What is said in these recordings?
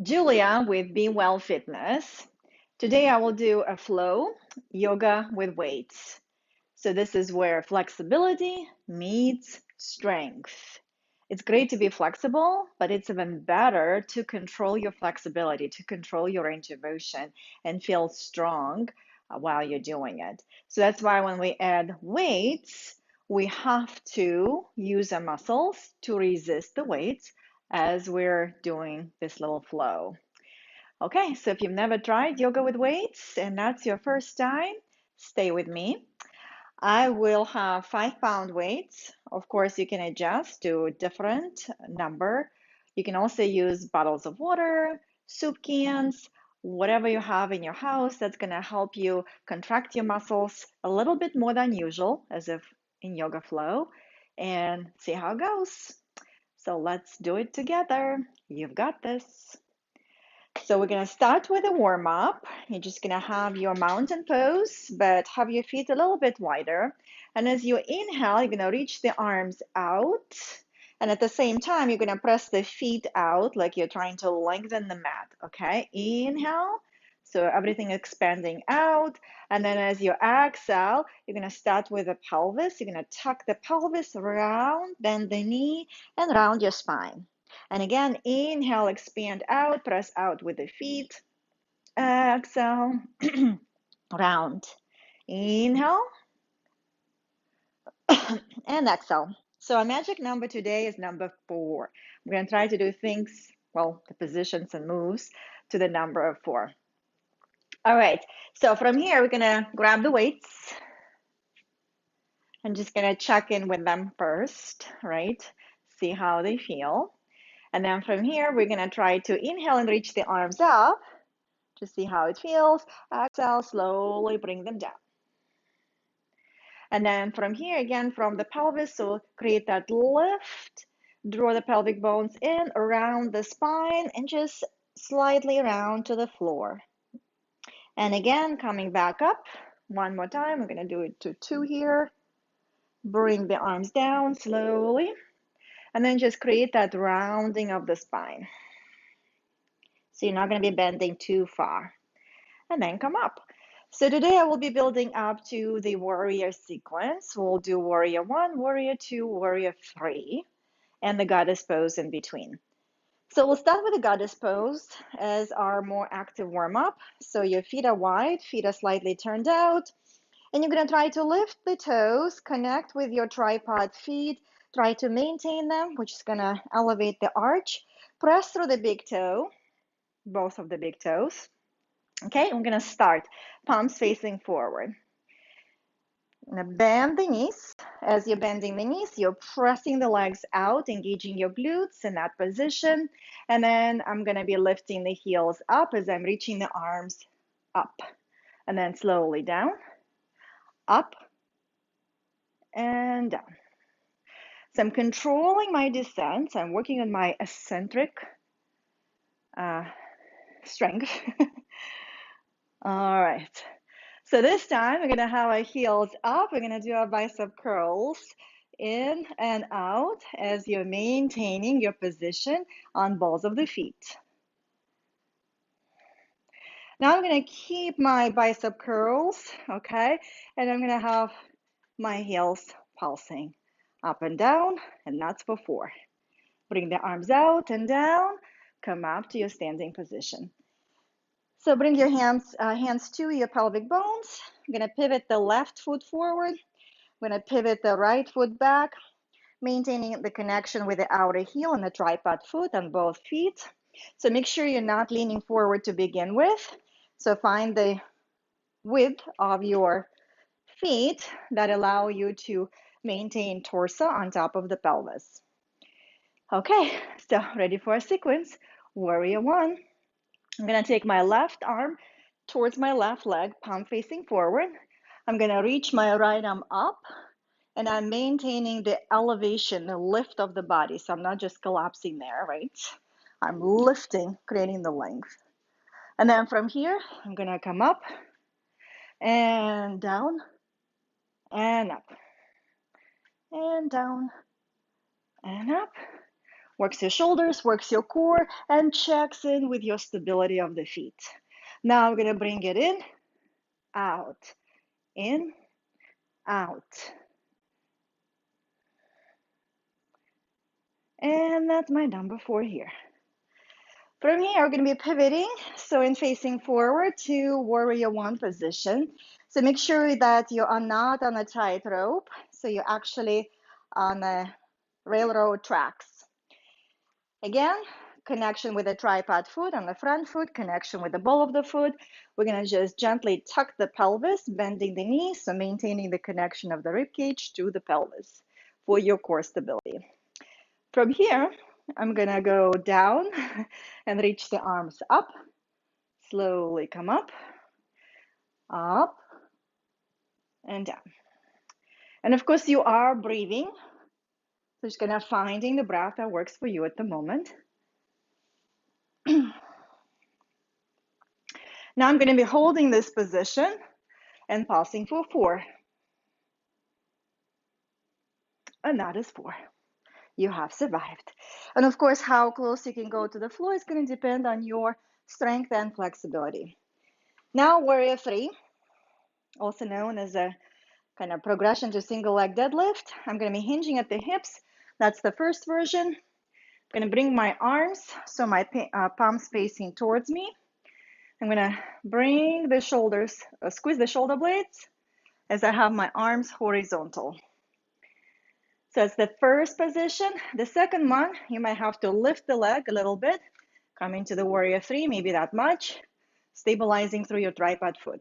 Julia with Be Well Fitness. Today I will do a flow yoga with weights. So this is where flexibility meets strength. It's great to be flexible, but it's even better to control your flexibility, to control your range of motion and feel strong while you're doing it. So that's why when we add weights, we have to use our muscles to resist the weights as we're doing this little flow. Okay, so if you've never tried yoga with weights and that's your first time, stay with me. I will have 5 pound weights. Of course, you can adjust to a different number. You can also use bottles of water, soup cans, whatever you have in your house that's going to help you contract your muscles a little bit more than usual, as if in yoga flow, and see how it goes. So let's do it together. You've got this. So we're going to start with a warm up. You're just going to have your mountain pose, but have your feet a little bit wider. And as you inhale, you're going to reach the arms out. And at the same time, you're going to press the feet out like you're trying to lengthen the mat. Okay, inhale. So everything expanding out. And then as you exhale, you're going to start with the pelvis. You're going to tuck the pelvis around, bend the knee, and round your spine. And again, inhale, expand out, press out with the feet. Exhale, round. Inhale and exhale. So our magic number today is number 4. We're going to try to do things, well, the positions and moves to the number of 4. All right, so from here, we're going to grab the weights. I'm just going to check in with them first, right? See how they feel. And then from here, we're going to try to inhale and reach the arms up to see how it feels. Exhale, slowly bring them down. And then from here, again, from the pelvis, so create that lift, draw the pelvic bones in around the spine and just slightly around to the floor. And again, coming back up one more time. We're going to do it to 2 here. Bring the arms down slowly. And then just create that rounding of the spine. So you're not going to be bending too far. And then come up. So today I will be building up to the warrior sequence. We'll do warrior 1, warrior 2, warrior 3, and the goddess pose in between. So we'll start with the goddess pose as our more active warm-up. So your feet are wide, feet are slightly turned out, and you're going to try to lift the toes, connect with your tripod feet, try to maintain them, which is going to elevate the arch. Press through the big toe, both of the big toes. Okay, I'm going to start palms facing forward. I'm going to bend the knees. As you're bending the knees, you're pressing the legs out, engaging your glutes in that position. And then I'm going to be lifting the heels up as I'm reaching the arms up. And then slowly down, up, and down. So I'm controlling my descent. I'm working on my eccentric strength. All right. So this time we're going to have our heels up. We're going to do our bicep curls in and out as you're maintaining your position on balls of the feet. Now I'm going to keep my bicep curls, okay? And I'm going to have my heels pulsing up and down, and that's for 4. Bring the arms out and down. Come up to your standing position. So bring your hands to your pelvic bones. I'm going to pivot the left foot forward. I'm going to pivot the right foot back, maintaining the connection with the outer heel and the tripod foot on both feet. So make sure you're not leaning forward to begin with. So find the width of your feet that allow you to maintain torso on top of the pelvis. Okay, so ready for a sequence. Warrior 1. I'm going to take my left arm towards my left leg, palm facing forward. I'm going to reach my right arm up, and I'm maintaining the elevation, the lift of the body. So I'm not just collapsing there, right? I'm lifting, creating the length. And then from here, I'm going to come up and down and up and down and up. Works your shoulders, works your core, and checks in with your stability of the feet. Now we're going to bring it out, in, out. And that's my number 4 here. From here, we're going to be pivoting, so in facing forward to warrior 1 position. So make sure that you are not on a tightrope, so you're actually on the railroad tracks. Again, connection with the tripod foot on the front foot, connection with the ball of the foot. We're going to just gently tuck the pelvis, bending the knees, so maintaining the connection of the rib cage to the pelvis for your core stability. From here, I'm going to go down and reach the arms up. Slowly come up, and down. And of course, you are breathing. So just kind of finding the breath that works for you at the moment. Now I'm going to be holding this position and pausing for 4. And that is 4. You have survived. And of course, how close you can go to the floor is going to depend on your strength and flexibility. Now, warrior 3, also known as a kind of progression to single leg deadlift. I'm going to be hinging at the hips. That's the first version. I'm going to bring my arms, so my palms facing towards me. I'm going to bring the shoulders, squeeze the shoulder blades as I have my arms horizontal. So it's the first position. The second one, you might have to lift the leg a little bit, come into the warrior 3, maybe that much, stabilizing through your tripod foot.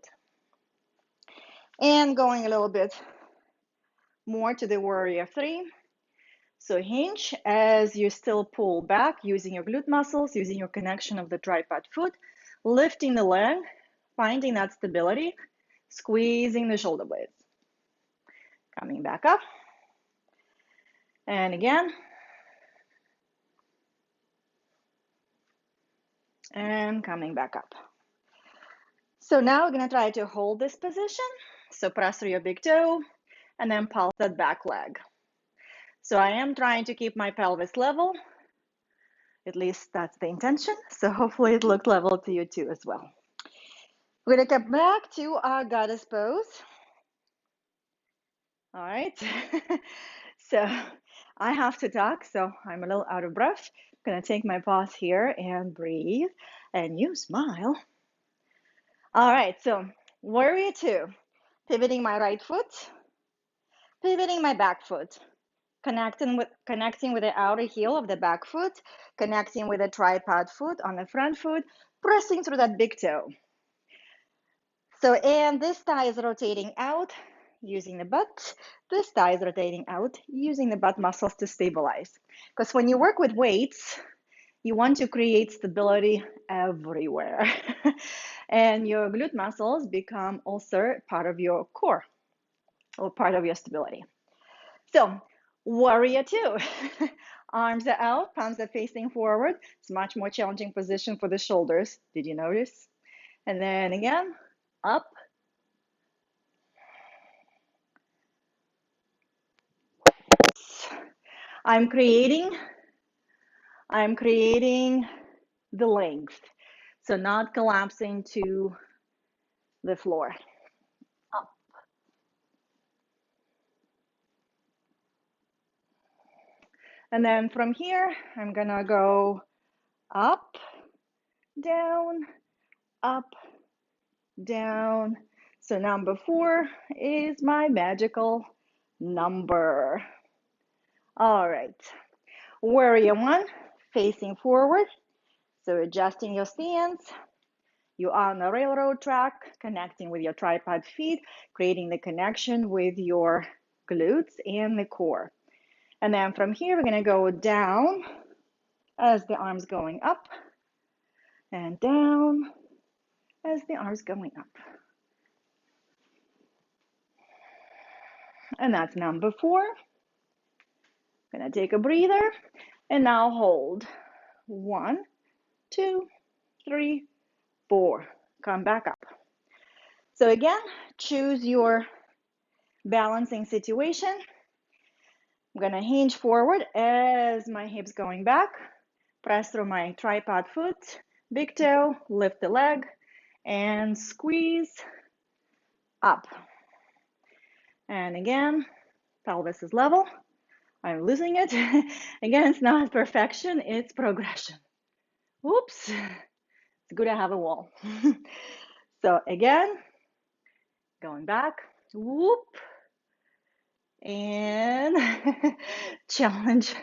And going a little bit more to the warrior 3. So hinge as you still pull back using your glute muscles, using your connection of the tripod foot, lifting the leg, finding that stability, squeezing the shoulder blades. Coming back up. And again. And coming back up. So now we're going to try to hold this position. So press through your big toe and then pulse that back leg. So I am trying to keep my pelvis level. At least that's the intention. So hopefully it looks level to you too as well. We're going to come back to our goddess pose. All right. So I have to talk, so I'm a little out of breath. I'm going to take my pause here and breathe, and you smile. All right, so warrior 2, pivoting my right foot, pivoting my back foot, connecting with the outer heel of the back foot, connecting with the tripod foot on the front foot, pressing through that big toe. So, and this thigh is rotating out using the butt. This thigh is rotating out using the butt muscles to stabilize. Because when you work with weights, you want to create stability everywhere. And your glute muscles become also part of your core or part of your stability. So, warrior 2. Arms are out, palms are facing forward. It's a much more challenging position for the shoulders. Did you notice? And then again, up. I'm creating the length. So not collapsing to the floor. Up. And then from here, I'm gonna go up, down, up, down. So number 4 is my magical number. All right, warrior 1, facing forward. So adjusting your stance. You are on the railroad track, connecting with your tripod feet, creating the connection with your glutes and the core. And then from here, we're gonna go down as the arms going up and down as the arms going up. And that's number 4. Gonna take a breather and now hold. 1, 2, 3, 4. Come back up. So again, choose your balancing situation. I'm gonna hinge forward as my hips going back. Press through my tripod foot, big toe, lift the leg, and squeeze up. And again, pelvis is level. I'm losing it. Again, it's not perfection, it's progression. Oops, it's good to have a wall. So again, going back, whoop, and challenge.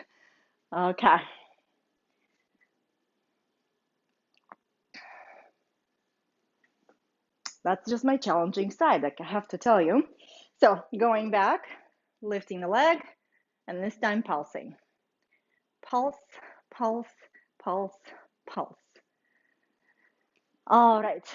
Okay. That's just my challenging side, I have to tell you. So going back, lifting the leg, and this time pulsing. Pulse, pulse, pulse, pulse. All right.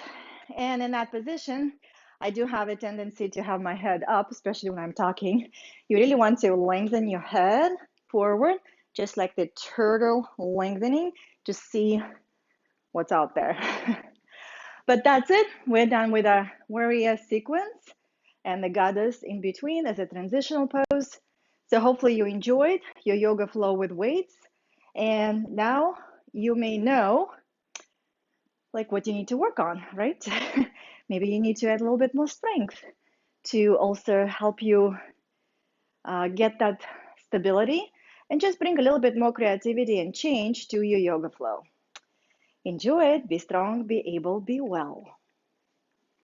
And in that position, I do have a tendency to have my head up, especially when I'm talking. You really want to lengthen your head forward, just like the turtle lengthening, to see what's out there. But that's it. We're done with our warrior sequence and the goddess in between as a transitional pose. So hopefully you enjoyed your yoga flow with weights. And now you may know like what you need to work on, right? Maybe you need to add a little bit more strength to also help you get that stability and just bring a little bit more creativity and change to your yoga flow. Enjoy it. Be strong, be able, be well.